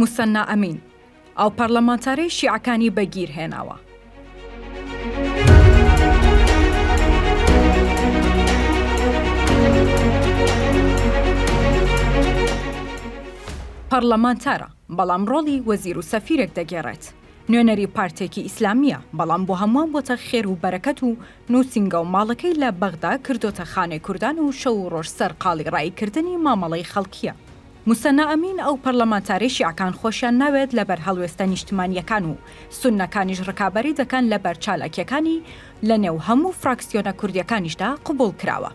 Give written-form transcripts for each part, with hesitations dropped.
موسەنا ئەمین ئەو پەرلەمانتارەی شیعەکانی بەگیر هێناوە. پەرلەمانتارە بەڵام ڕۆڵی وەزیر و سەفیرێک دەگێڕێت. نوێنەری پارتێکی ئیسلامیە بەڵام بۆ هەمووان بۆتە خێر و بەرەکەت و نووسینگە و ماڵەکەی لە بەغدا کردۆتە خانەی کوردان و شەو و ڕۆژ سەرقاڵی ڕایکردنی مامەڵەی خەڵکیە. موسەنا ئەمین ئەو پەرلەمانتارەی شیعەکان خۆشیان ناوێت لەبەر هەڵوێستە نیشتمانیەکان و سوننەکانیش ڕکابەری دەکەن لەبەر چالاکیەکانی لە نێو هەموو فراکسیۆنە کوردیەکانیشدا قبول کراوە.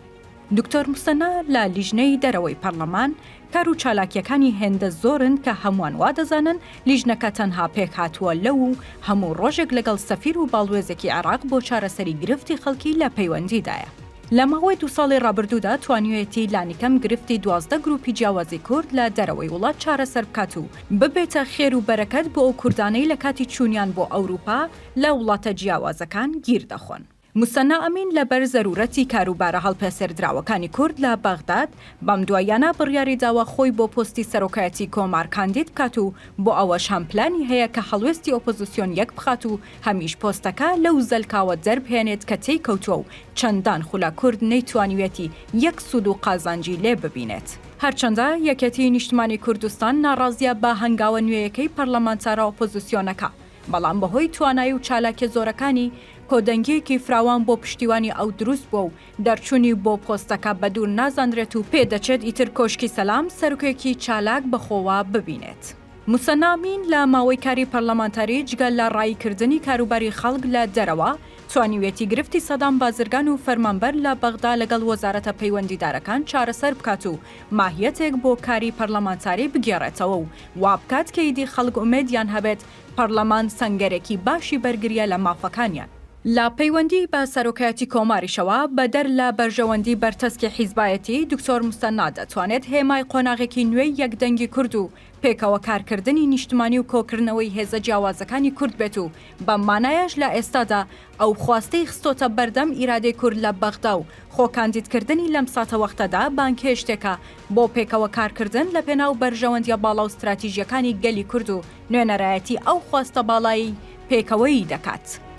دکتۆر موسەنا لە لیژنەی دەرەوەی پەرلەمان کار و چالاکیەکانی هێندە زۆرن کە هەمووان وا دەزانن لیژنەکە تەنها پێک هاتووە لەو و هەموو ڕۆژێک لەگەڵ سەفیر و باڵوێزێکی عێراق بۆ چارەسەری گرفتی خەڵکی لە پەیوەندیدایە. لە ماوەی 2 ساڵی ڕابردوودا توانیوێتی لانیکەم گرفتی 12 گروپی جیاوازی کورد لە دەرەوەی وڵات چارەسەر بکات و ببێتە خێر و بەرەکەت بۆ ئەو کوردانەی لە کاتی چوونیان بۆ ئەوروپا لە وڵاتە جیاوازەکان گیر دەخۆن. موسەنا ئەمین لەبەر زەرورەتی کاروبارە هەڵپێسەردراوەکانی کورد لە بەغداد بەم دوایانە بڕیاری داوە خۆی بۆ پۆستی سەرۆکایەتی کۆمار کاندید بکات و بۆ ئەوەش هەم پلانی هەیە کە هەڵوێستی ئۆپۆزیسیۆن یەک بخات و هەمیش پۆستەکە لەو زەلکاوە دەربهێنێت کە تێی کەوتووە و چەندان خولا کورد نەیتوانیوێتی یەک سوود و قازانجی لێ ببینێت. هەرچەندە یەکێتی نیشتمانی کوردستان ناڕازیە بە هەنگاوە نوێیەکەی پەرلەمانتارە ئۆپۆزیسیۆنەکە، بەڵام بەهۆی توانایی و چالاکی زۆرەکانی کۆدەنگیەکی فراوان بۆ پشتیوانی ئەو دروست بووە و دەرچوونی بۆ پۆستەکە بەدوور نازانرێت و پێدەچێت ئیتر کۆشکی سەلام سەرۆکێکی چالاک بەخۆوە ببینێت. موسەنا ئەمین لە ماوەی کاری پەرلەمانتاری جگەل لە ڕایکردنی کاروباری خەڵک لە دەرەوە توانیوێتی گرفتی سەدام بازرگان و فەرمانبەر لە بەغدا لەگەڵ وەزارەتە پەیوەندیدارەکان چارەسەر بکات و ماهیەتێک بۆ کاری پەرلەمانتاری بگێڕێتەوە و وا بکات کە ئیدی خەڵک ئومێدیان هەبێت پەرلەمان سەنگەرێکی باشی بەرگریە لە مافەکانیان. لا پەیوەندی بە سەرۆکایەتی کۆماریشەوە بەدەر لە بەرژەوەندی بەرتەسکی حیزبایەتی دکتۆر موسەنا دەتوانێت هێمای قۆناغێکی نوێی یەکدەنگی کورد و پێکەوە کارکردنی نیشتمانی و کۆکردنەوەی هێزە جیاوازەکانی کورد بێت و بەم مانایەش لە ئێستادا ئەو خواستەی خستۆتە بەردەم ئیرادەی کورد لە بەغدا و خۆکاندیدکردنی لەم ساتە وەختەدا بانکێشتێکە بۆ پێکەوە کارکردن لە پێناو بەرژەوەندیە باڵا و استراتیژیەکانی گەلی کورد و نوێنەرایەتی ئەو خواستە باڵایی پێکەوەی دەکات.